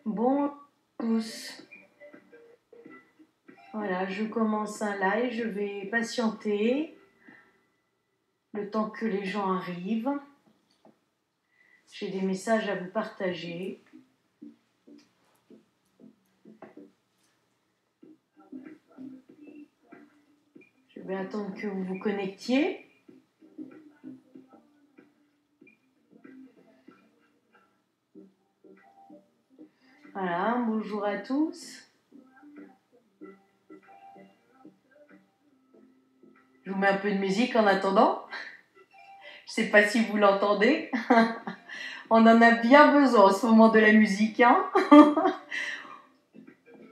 Bonjour à tous. Voilà, je commence un live, je vais patienter le temps que les gens arrivent. J'ai des messages à vous partager. Je vais attendre que vous vous connectiez. Voilà, bonjour à tous. Je vous mets un peu de musique en attendant. Je ne sais pas si vous l'entendez. On en a bien besoin en ce moment de la musique, hein.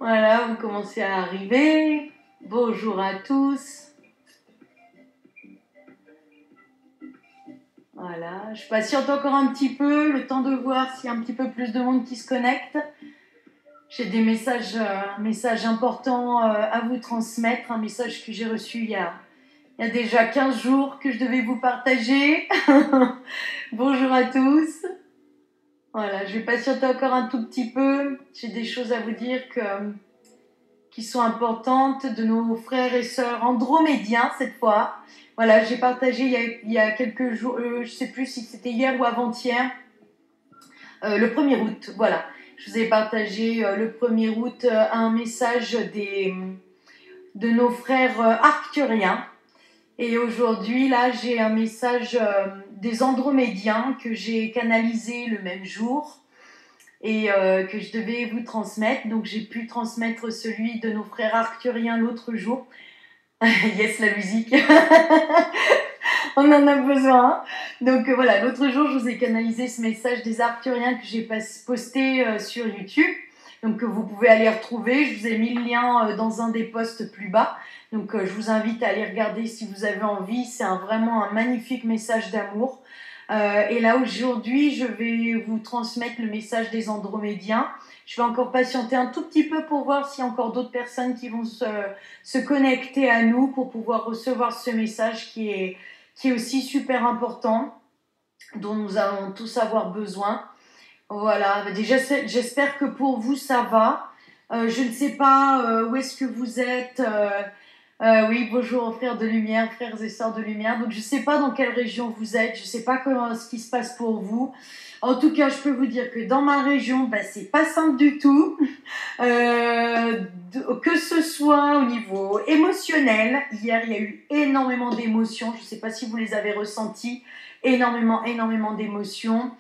Voilà, vous commencez à arriver. Bonjour à tous. Voilà, je patiente encore un petit peu, le temps de voir s'il y a un petit peu plus de monde qui se connecte. J'ai des messages, un message important à vous transmettre, un message que j'ai reçu il y a déjà 15 jours que je devais vous partager. Bonjour à tous. Voilà, je vais patienter encore un tout petit peu. J'ai des choses à vous dire qui sont importantes de nos frères et sœurs andromédiens cette fois. Voilà, j'ai partagé il y a quelques jours, je ne sais plus si c'était hier ou avant-hier, le 1er août, voilà. Je vous ai partagé le 1er août un message de nos frères arcturiens. Et aujourd'hui, là, j'ai un message des andromédiens que j'ai canalisé le même jour et que je devais vous transmettre. Donc, j'ai pu transmettre celui de nos frères arcturiens l'autre jour. Yes, la musique. On en a besoin. Donc voilà, l'autre jour, je vous ai canalisé ce message des arcturiens que j'ai posté sur YouTube. Donc vous pouvez aller retrouver. Je vous ai mis le lien dans un des posts plus bas. Donc je vous invite à aller regarder si vous avez envie. C'est vraiment un magnifique message d'amour. Et là aujourd'hui, je vais vous transmettre le message des Andromédiens. Je vais encore patienter un tout petit peu pour voir s'il y a encore d'autres personnes qui vont se connecter à nous pour pouvoir recevoir ce message qui est aussi super important, dont nous allons tous avoir besoin. Voilà, déjà j'espère que pour vous ça va. Je ne sais pas où est-ce que vous êtes. Oui, bonjour frères de lumière, frères et sœurs de lumière. Donc je ne sais pas dans quelle région vous êtes, je ne sais pas ce qui se passe pour vous. En tout cas, je peux vous dire que dans ma région, c'est pas simple du tout. Que ce soit au niveau émotionnel, hier il y a eu énormément d'émotions, je ne sais pas si vous les avez ressenties, énormément d'émotions.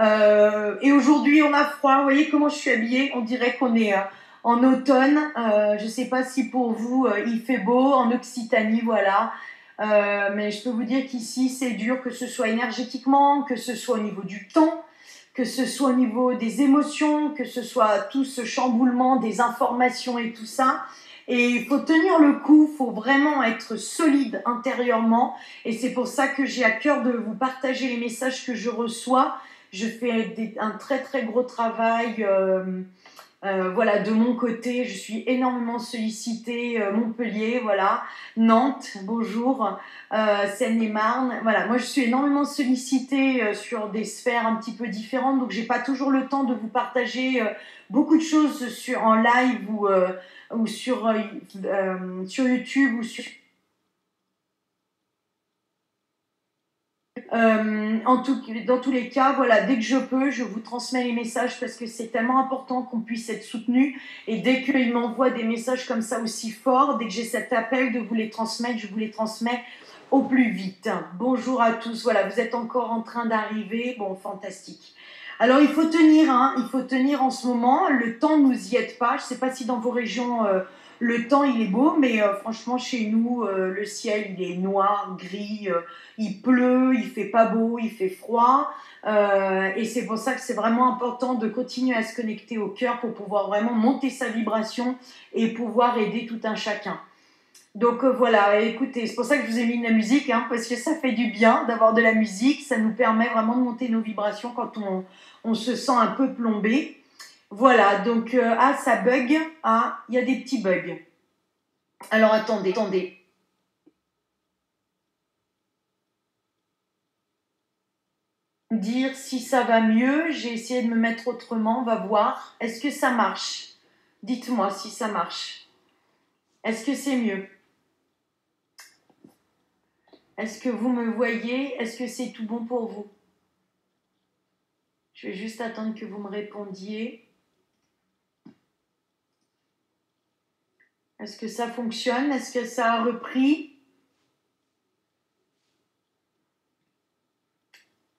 Et aujourd'hui on a froid, vous voyez comment je suis habillée, on dirait qu'on est en automne. Je ne sais pas si pour vous il fait beau, en Occitanie, voilà. Mais je peux vous dire qu'ici c'est dur, que ce soit énergétiquement, que ce soit au niveau du temps, que ce soit au niveau des émotions, que ce soit tout ce chamboulement des informations et tout ça. Et il faut tenir le coup, il faut vraiment être solide intérieurement. Et c'est pour ça que j'ai à cœur de vous partager les messages que je reçois. Je fais un très très gros travail. Voilà, de mon côté, je suis énormément sollicitée. Montpellier, voilà, Nantes, bonjour, Seine-et-Marne. Voilà, moi je suis énormément sollicitée sur des sphères un petit peu différentes, donc j'ai pas toujours le temps de vous partager beaucoup de choses en live ou sur YouTube ou sur dans tous les cas, voilà, dès que je peux, je vous transmets les messages parce que c'est tellement important qu'on puisse être soutenu. Et dès qu'ils m'envoient des messages comme ça aussi forts, dès que j'ai cet appel de vous les transmettre, je vous les transmets au plus vite. Bonjour à tous, voilà, vous êtes encore en train d'arriver, bon, fantastique. Alors il faut tenir, hein, il faut tenir en ce moment, le temps ne nous y aide pas, je ne sais pas si dans vos régions le temps il est beau, mais franchement chez nous le ciel il est noir, gris, il pleut, il fait pas beau, il fait froid, et c'est pour ça que c'est vraiment important de continuer à se connecter au cœur pour pouvoir vraiment monter sa vibration et pouvoir aider tout un chacun. Donc voilà, écoutez, c'est pour ça que je vous ai mis de la musique, hein, parce que ça fait du bien d'avoir de la musique, ça nous permet vraiment de monter nos vibrations quand on se sent un peu plombé. Voilà, donc, ça bug, il y a des petits bugs. Alors attendez. me dire si ça va mieux. J'ai essayé de me mettre autrement, on va voir. Est-ce que ça marche? Dites-moi si ça marche. Est-ce que c'est mieux? Est-ce que vous me voyez? Est-ce que c'est tout bon pour vous? Je vais juste attendre que vous me répondiez. Est-ce que ça fonctionne? Est-ce que ça a repris?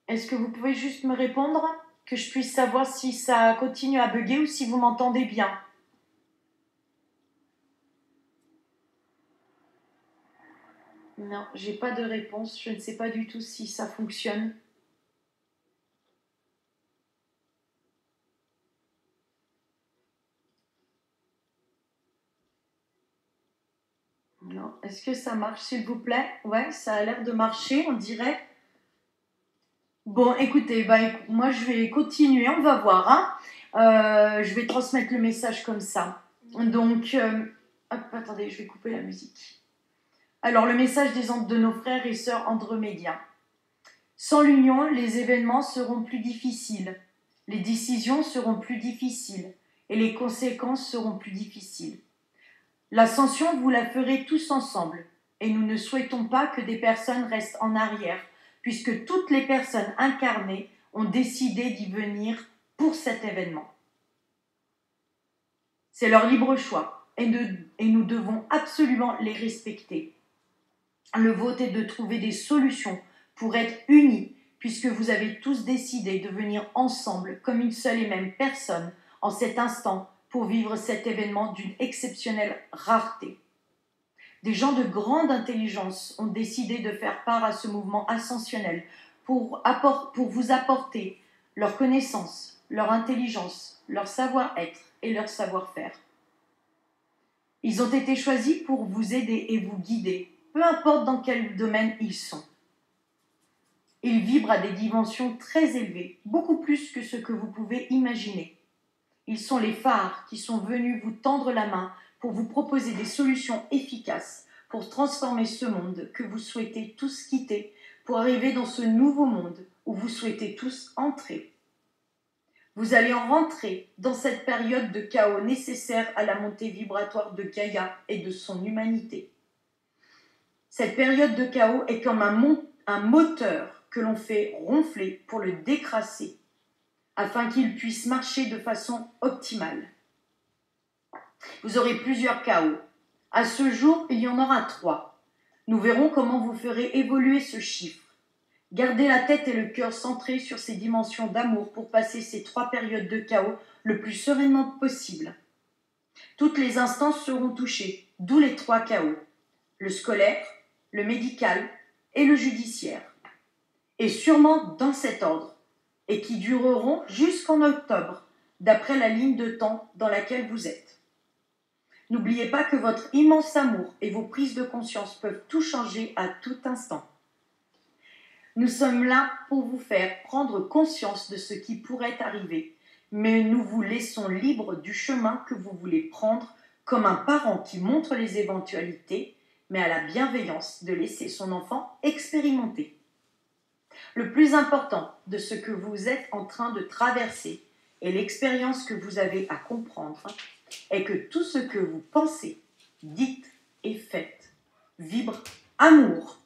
Est-ce que vous pouvez juste me répondre? Que je puisse savoir si ça continue à bugger ou si vous m'entendez bien. Non, j'ai pas de réponse. Je ne sais pas du tout si ça fonctionne. Non. Est-ce que ça marche, s'il vous plaît? Ouais, ça a l'air de marcher, on dirait. Bon, écoutez, moi je vais continuer, on va voir. Je vais transmettre le message comme ça. Donc, hop, attendez, je vais couper la musique. Alors, le message de nos frères et sœurs andromédiens. Sans l'union, les événements seront plus difficiles, les décisions seront plus difficiles et les conséquences seront plus difficiles. L'ascension, vous la ferez tous ensemble et nous ne souhaitons pas que des personnes restent en arrière, puisque toutes les personnes incarnées ont décidé d'y venir pour cet événement. C'est leur libre choix et nous devons absolument les respecter. Le vôtre est de trouver des solutions pour être unis, puisque vous avez tous décidé de venir ensemble comme une seule et même personne en cet instant pour vivre cet événement d'une exceptionnelle rareté. Des gens de grande intelligence ont décidé de faire part à ce mouvement ascensionnel pour vous apporter leur connaissance, leur intelligence, leur savoir-être et leur savoir-faire. Ils ont été choisis pour vous aider et vous guider, peu importe dans quel domaine ils sont. Ils vibrent à des dimensions très élevées, beaucoup plus que ce que vous pouvez imaginer. Ils sont les phares qui sont venus vous tendre la main pour vous proposer des solutions efficaces pour transformer ce monde que vous souhaitez tous quitter pour arriver dans ce nouveau monde où vous souhaitez tous entrer. Vous allez en rentrer dans cette période de chaos nécessaire à la montée vibratoire de Gaïa et de son humanité. Cette période de chaos est comme un moteur que l'on fait ronfler pour le décrasser, afin qu'il puisse marcher de façon optimale. Vous aurez plusieurs chaos. À ce jour, il y en aura 3. Nous verrons comment vous ferez évoluer ce chiffre. Gardez la tête et le cœur centrés sur ces dimensions d'amour pour passer ces 3 périodes de chaos le plus sereinement possible. Toutes les instances seront touchées, d'où les 3 chaos. Le scolaire, le médical et le judiciaire. Et sûrement dans cet ordre, et qui dureront jusqu'en octobre, d'après la ligne de temps dans laquelle vous êtes. N'oubliez pas que votre immense amour et vos prises de conscience peuvent tout changer à tout instant. Nous sommes là pour vous faire prendre conscience de ce qui pourrait arriver, mais nous vous laissons libre du chemin que vous voulez prendre, comme un parent qui montre les éventualités, mais a la bienveillance de laisser son enfant expérimenter. Le plus important de ce que vous êtes en train de traverser et l'expérience que vous avez à comprendre est que tout ce que vous pensez, dites et faites vibre amour.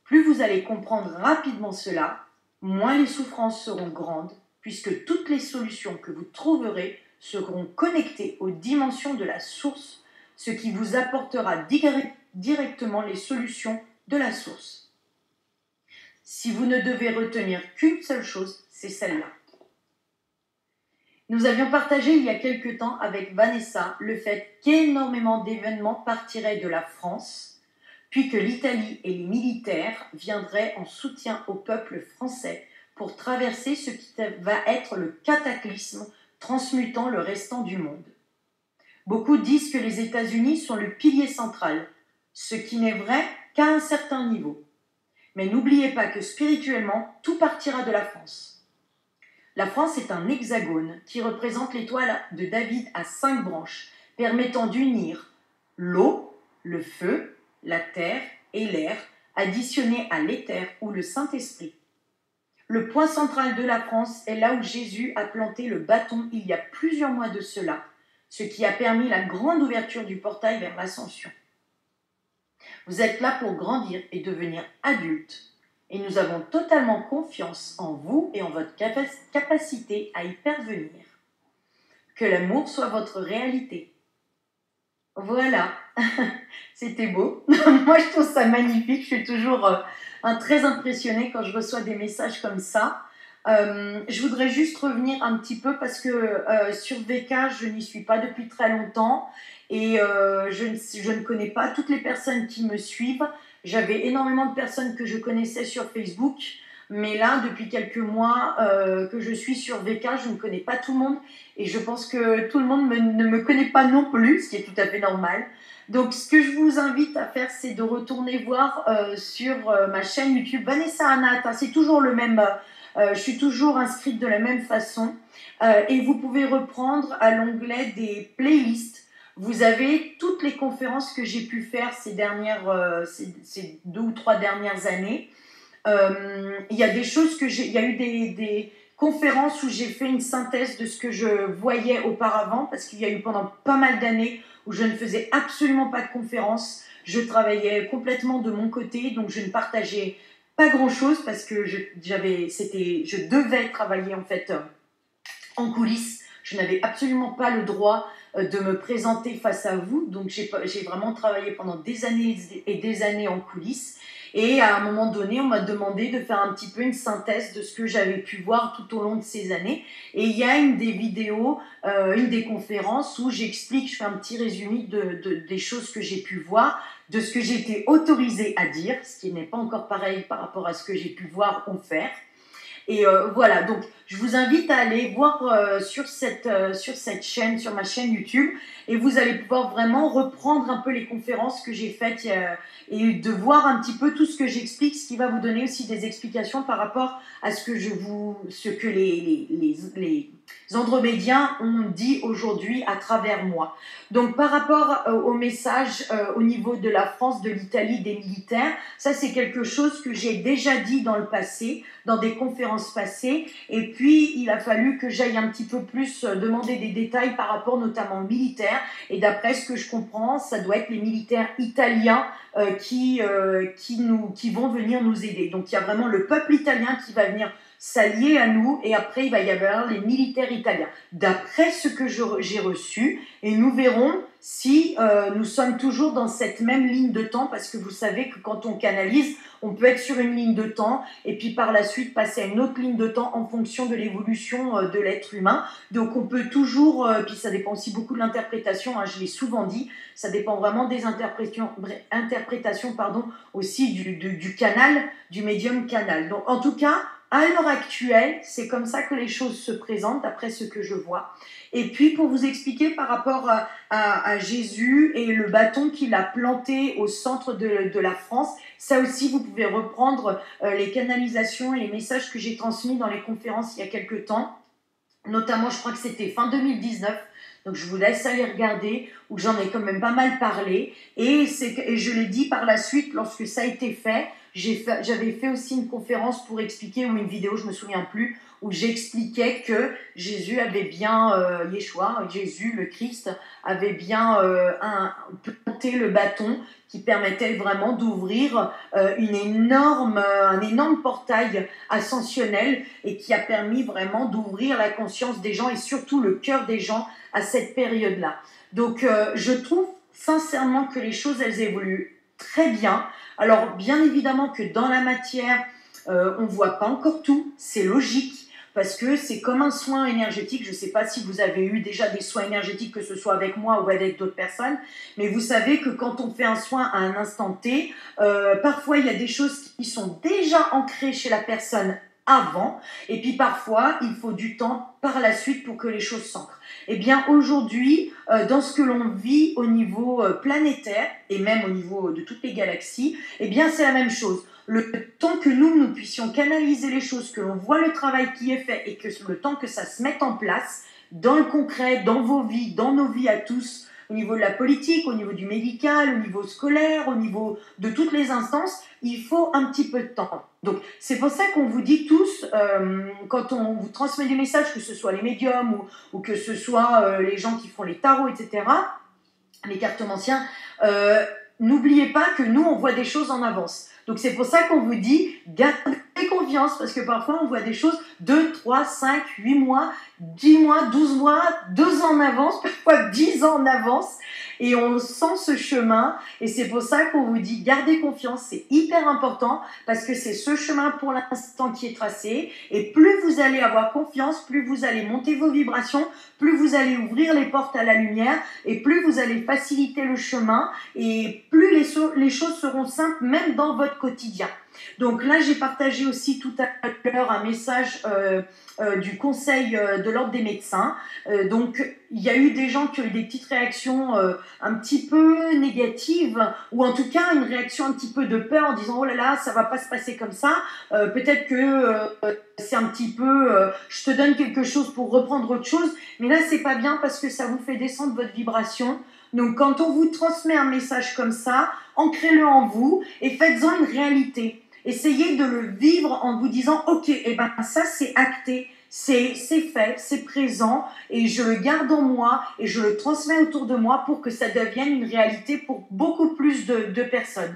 Plus vous allez comprendre rapidement cela, moins les souffrances seront grandes, puisque toutes les solutions que vous trouverez seront connectées aux dimensions de la source, ce qui vous apportera directement les solutions de la source. Si vous ne devez retenir qu'une seule chose, c'est celle-là. Nous avions partagé il y a quelque temps avec Vanessa le fait qu'énormément d'événements partiraient de la France, puis que l'Italie et les militaires viendraient en soutien au peuple français pour traverser ce qui va être le cataclysme transmutant le restant du monde. Beaucoup disent que les États-Unis sont le pilier central, ce qui n'est vrai qu'à un certain niveau. Mais n'oubliez pas que spirituellement, tout partira de la France. La France est un hexagone qui représente l'étoile de David à 5 branches, permettant d'unir l'eau, le feu, la terre et l'air, additionnés à l'éther ou le Saint-Esprit. Le point central de la France est là où Jésus a planté le bâton il y a plusieurs mois de cela, ce qui a permis la grande ouverture du portail vers l'ascension. Vous êtes là pour grandir et devenir adulte, et nous avons totalement confiance en vous et en votre capacité à y parvenir. Que l'amour soit votre réalité. Voilà, c'était beau. Moi, je trouve ça magnifique. Je suis toujours très impressionnée quand je reçois des messages comme ça. Je voudrais juste revenir un petit peu parce que sur VK, je n'y suis pas depuis très longtemps et je ne connais pas toutes les personnes qui me suivent. J'avais énormément de personnes que je connaissais sur Facebook, mais là, depuis quelques mois que je suis sur VK, je ne connais pas tout le monde et je pense que tout le monde ne me connaît pas non plus, ce qui est tout à fait normal. Donc, ce que je vous invite à faire, c'est de retourner voir sur ma chaîne YouTube Vanessa Anat. Hein, c'est toujours le même. Je suis toujours inscrite de la même façon. Et vous pouvez reprendre à l'onglet des playlists. Vous avez toutes les conférences que j'ai pu faire ces 2 ou 3 dernières années. Il y a des choses il y a eu des conférences où j'ai fait une synthèse de ce que je voyais auparavant, parce qu'il y a eu pendant pas mal d'années où je ne faisais absolument pas de conférences. Je travaillais complètement de mon côté, donc je ne partageais pas grand-chose parce que je devais travailler en fait en coulisses. Je n'avais absolument pas le droit de me présenter face à vous, donc j'ai vraiment travaillé pendant des années et des années en coulisses. Et à un moment donné, on m'a demandé de faire un petit peu une synthèse de ce que j'avais pu voir tout au long de ces années. Et il y a une des vidéos, une des conférences où j'explique, je fais un petit résumé des choses que j'ai pu voir, de ce que j'ai été autorisée à dire, ce qui n'est pas encore pareil par rapport à ce que j'ai pu voir ou faire. Et voilà, donc je vous invite à aller voir sur cette chaîne, sur ma chaîne YouTube, et vous allez pouvoir vraiment reprendre un peu les conférences que j'ai faites et de voir un petit peu tout ce que j'explique, ce qui va vous donner aussi des explications par rapport à ce que les andromédiens ont dit aujourd'hui à travers moi. Donc par rapport au message au niveau de la France, de l'Italie, des militaires, ça c'est quelque chose que j'ai déjà dit dans le passé, dans des conférences passées, et puis il a fallu que j'aille un petit peu plus demander des détails par rapport notamment aux militaires, et d'après ce que je comprends, ça doit être les militaires italiens qui vont venir nous aider. Donc il y a vraiment le peuple italien qui va venir s'allier à nous, et après il va y avoir les militaires italiens. D'après ce que j'ai reçu, et nous verrons si nous sommes toujours dans cette même ligne de temps, parce que vous savez que quand on canalise, on peut être sur une ligne de temps et puis par la suite passer à une autre ligne de temps en fonction de l'évolution de l'être humain. Donc on peut toujours, puis ça dépend aussi beaucoup de l'interprétation, hein, je l'ai souvent dit, ça dépend vraiment des interprétations aussi du canal, du médium canal. Donc en tout cas, à l'heure actuelle, c'est comme ça que les choses se présentent, d'après ce que je vois. Et puis, pour vous expliquer par rapport à Jésus et le bâton qu'il a planté au centre de la France, ça aussi, vous pouvez reprendre les canalisations et les messages que j'ai transmis dans les conférences il y a quelques temps. Notamment, je crois que c'était fin 2019. Donc, je vous laisse aller regarder, où j'en ai quand même pas mal parlé. Et je l'ai dit par la suite, lorsque ça a été fait, j'avais fait aussi une conférence pour expliquer, ou une vidéo, je ne me souviens plus, où j'expliquais que Jésus avait bien, Jésus, le Christ, avait bien planté le bâton qui permettait vraiment d'ouvrir un énorme portail ascensionnel, et qui a permis vraiment d'ouvrir la conscience des gens et surtout le cœur des gens à cette période-là. Donc je trouve sincèrement que les choses, elles évoluent très bien. Alors bien évidemment que dans la matière, on ne voit pas encore tout, c'est logique, parce que c'est comme un soin énergétique. Je ne sais pas si vous avez eu déjà des soins énergétiques, que ce soit avec moi ou avec d'autres personnes, mais vous savez que quand on fait un soin à un instant T, parfois il y a des choses qui sont déjà ancrées chez la personne avant, et puis parfois il faut du temps par la suite pour que les choses s'ancrent. Eh bien aujourd'hui, dans ce que l'on vit au niveau planétaire, et même au niveau de toutes les galaxies, eh bien c'est la même chose. Le temps que nous puissions canaliser les choses, que l'on voit le travail qui est fait, et que le temps que ça se mette en place, dans le concret, dans vos vies, dans nos vies à tous, au niveau de la politique, au niveau du médical, au niveau scolaire, au niveau de toutes les instances, il faut un petit peu de temps. Donc, c'est pour ça qu'on vous dit tous, quand on vous transmet des messages, que ce soit les médiums ou que ce soit les gens qui font les tarots, etc., les cartomanciens, n'oubliez pas que nous, on voit des choses en avance. Donc, c'est pour ça qu'on vous dit, gardez confiance, parce que parfois, on voit des choses 2, 3, 5, 8 mois, 10 mois, 12 mois, 2 ans en avance, parfois 10 ans en avance, et on sent ce chemin, et c'est pour ça qu'on vous dit, gardez confiance, c'est hyper important, parce que c'est ce chemin pour l'instant qui est tracé, et plus vous allez avoir confiance, plus vous allez monter vos vibrations, plus vous allez ouvrir les portes à la lumière, et plus vous allez faciliter le chemin, et plus les choses seront simples, même dans votre quotidien. Donc là, j'ai partagé aussi tout à l'heure un message du Conseil de l'Ordre des médecins. Donc, il y a eu des gens qui ont eu des petites réactions un petit peu négatives, ou en tout cas une réaction un petit peu de peur en disant « Oh là là, ça va pas se passer comme ça. Peut-être que c'est un petit peu je te donne quelque chose pour reprendre autre chose. » Mais là, c'est pas bien parce que ça vous fait descendre votre vibration. Donc, quand on vous transmet un message comme ça, ancrez-le en vous et faites-en une réalité. Essayez de le vivre en vous disant « Ok, eh ben, ça c'est acté, c'est fait, c'est présent et je le garde en moi et je le transmets autour de moi pour que ça devienne une réalité pour beaucoup plus de personnes. »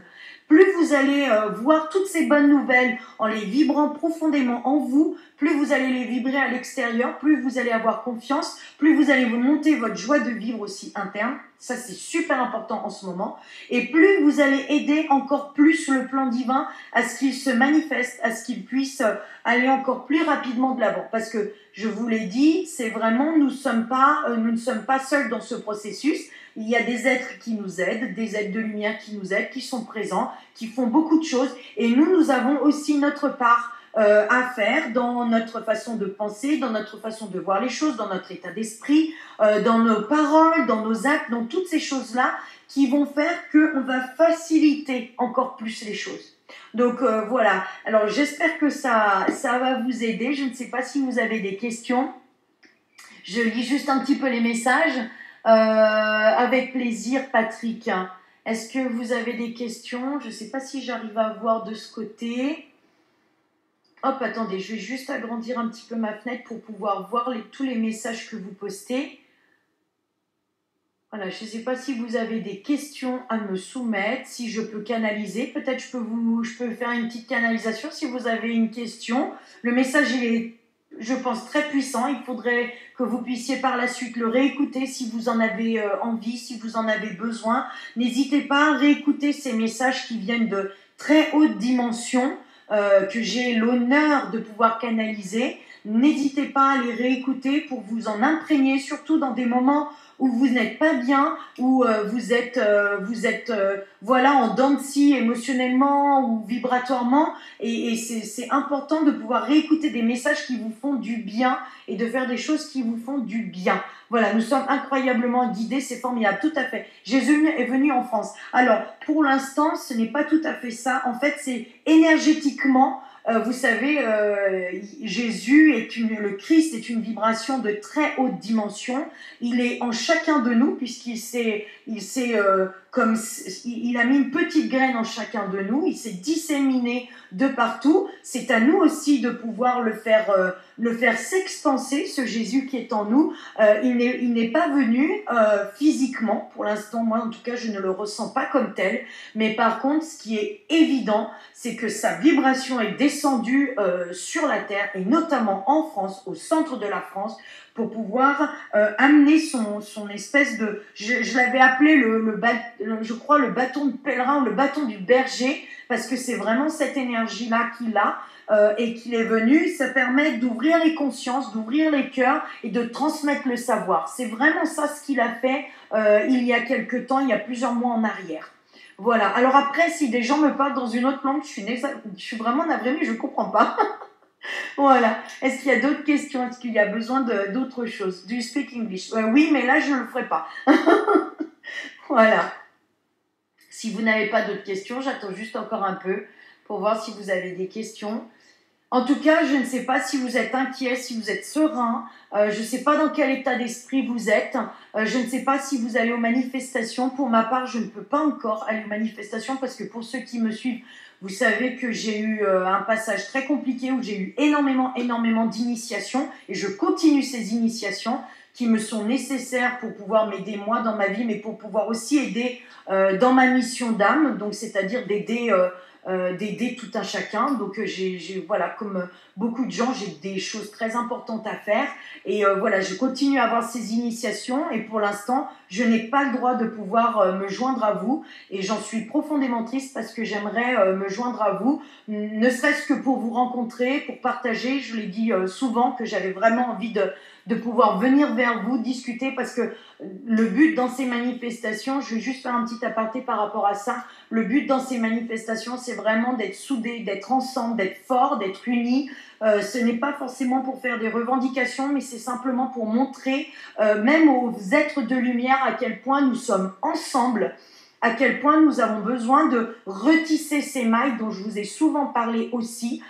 Plus vous allez voir toutes ces bonnes nouvelles en les vibrant profondément en vous, plus vous allez les vibrer à l'extérieur, plus vous allez avoir confiance, plus vous allez vous monter votre joie de vivre aussi interne. Ça, c'est super important en ce moment. Et plus vous allez aider encore plus le plan divin à ce qu'il se manifeste, à ce qu'il puisse aller encore plus rapidement de l'avant. Parce que, je vous l'ai dit, c'est vraiment, nous ne sommes pas seuls dans ce processus. Il y a des êtres qui nous aident, des êtres de lumière qui nous aident, qui sont présents, qui font beaucoup de choses. Et nous avons aussi notre part à faire dans notre façon de penser, dans notre façon de voir les choses, dans notre état d'esprit, dans nos paroles, dans nos actes, dans toutes ces choses-là qui vont faire qu'on va faciliter encore plus les choses. Donc voilà, alors j'espère que ça va vous aider. Je ne sais pas si vous avez des questions. Je lis juste un petit peu les messages. Avec plaisir, Patrick. Est-ce que vous avez des questions? Je ne sais pas si j'arrive à voir de ce côté. Hop, attendez, je vais juste agrandir un petit peu ma fenêtre pour pouvoir voir tous les messages que vous postez. Voilà, je ne sais pas si vous avez des questions à me soumettre, si je peux canaliser. Peut-être je peux faire une petite canalisation si vous avez une question. Le message, il est, je pense, très puissant. Il faudrait que vous puissiez par la suite le réécouter si vous en avez envie, si vous en avez besoin. N'hésitez pas à réécouter ces messages qui viennent de très haute dimension, que j'ai l'honneur de pouvoir canaliser. N'hésitez pas à les réécouter pour vous en imprégner, surtout dans des moments où vous n'êtes pas bien, où vous êtes voilà, en dents de scie émotionnellement ou vibratoirement. Et c'est important de pouvoir réécouter des messages qui vous font du bien et de faire des choses qui vous font du bien. Voilà, nous sommes incroyablement guidés, c'est formidable, tout à fait. Jésus est venu en France. Alors, pour l'instant, ce n'est pas tout à fait ça. En fait, c'est énergétiquement, vous savez, Jésus le Christ est une vibration de très haute dimension. Il est en chacun de nous puisqu'il il a mis une petite graine en chacun de nous. Il s'est disséminé de partout. C'est à nous aussi de pouvoir le faire s'expanser, ce Jésus qui est en nous. Il n'est pas venu physiquement, pour l'instant, moi en tout cas je ne le ressens pas comme tel, mais par contre ce qui est évident, c'est que sa vibration est descendue sur la terre, et notamment en France, au centre de la France, pour pouvoir amener son espèce de... Je l'avais appelé je crois le bâton de pèlerin ou le bâton du berger, parce que c'est vraiment cette énergie-là qu'il a et qu'il est venu. Ça permet d'ouvrir les consciences, d'ouvrir les cœurs et de transmettre le savoir. C'est vraiment ça ce qu'il a fait il y a quelque temps, il y a plusieurs mois en arrière. Voilà. Alors après, si des gens me parlent dans une autre langue, je suis vraiment navrée, mais je ne comprends pas. Voilà. Est-ce qu'il y a d'autres questions? Est-ce qu'il y a besoin d'autre chose? Do you speak English? Oui, mais là, je ne le ferai pas. Voilà. Si vous n'avez pas d'autres questions, j'attends juste encore un peu pour voir si vous avez des questions. En tout cas, je ne sais pas si vous êtes inquiet, si vous êtes serein, je ne sais pas dans quel état d'esprit vous êtes, je ne sais pas si vous allez aux manifestations. Pour ma part, je ne peux pas encore aller aux manifestations parce que pour ceux qui me suivent, vous savez que j'ai eu un passage très compliqué où j'ai eu énormément d'initiations et je continue ces initiations qui me sont nécessaires pour pouvoir m'aider moi dans ma vie, mais pour pouvoir aussi aider dans ma mission d'âme, donc c'est-à-dire d'aider tout un chacun. Donc voilà, comme beaucoup de gens, j'ai des choses très importantes à faire et voilà, je continue à avoir ces initiations et pour l'instant, je n'ai pas le droit de pouvoir me joindre à vous et j'en suis profondément triste parce que j'aimerais me joindre à vous, ne serait-ce que pour vous rencontrer, pour partager. Je l'ai dit souvent que j'avais vraiment envie de pouvoir venir vers vous, discuter, parce que le but dans ces manifestations, je vais juste faire un petit aparté par rapport à ça, le but dans ces manifestations, c'est vraiment d'être soudés, d'être ensemble, d'être forts, d'être unis. Ce n'est pas forcément pour faire des revendications, mais c'est simplement pour montrer, même aux êtres de lumière, à quel point nous sommes ensemble, à quel point nous avons besoin de retisser ces mailles dont je vous ai souvent parlé aussi.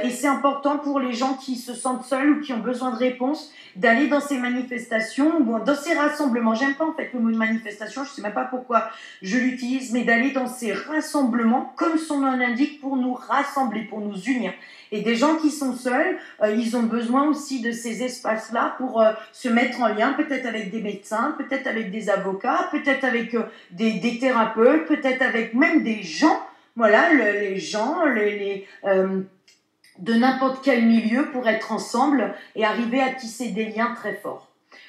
Et c'est important pour les gens qui se sentent seuls ou qui ont besoin de réponses, d'aller dans ces manifestations, dans ces rassemblements. J'aime pas en fait le mot de manifestation, je sais même pas pourquoi je l'utilise, mais d'aller dans ces rassemblements, comme son nom l'indique, pour nous rassembler, pour nous unir. Et des gens qui sont seuls, ils ont besoin aussi de ces espaces-là pour se mettre en lien, peut-être avec des médecins, peut-être avec des avocats, peut-être avec des thérapeutes, peut-être avec même des gens, voilà, les gens, de n'importe quel milieu pour être ensemble et arriver à tisser des liens très forts.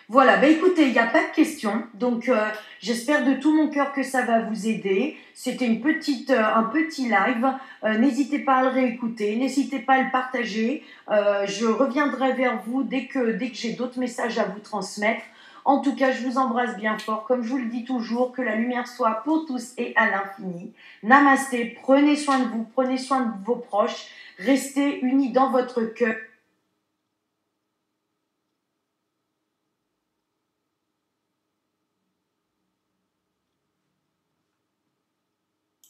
Voilà, bah écoutez, il n'y a pas de questions, donc j'espère de tout mon cœur que ça va vous aider. C'était un petit live, n'hésitez pas à le réécouter, n'hésitez pas à le partager. Je reviendrai vers vous dès que j'ai d'autres messages à vous transmettre. En tout cas, je vous embrasse bien fort, comme je vous le dis toujours, que la lumière soit pour tous et à l'infini. Namasté, prenez soin de vous, prenez soin de vos proches, restez unis dans votre cœur.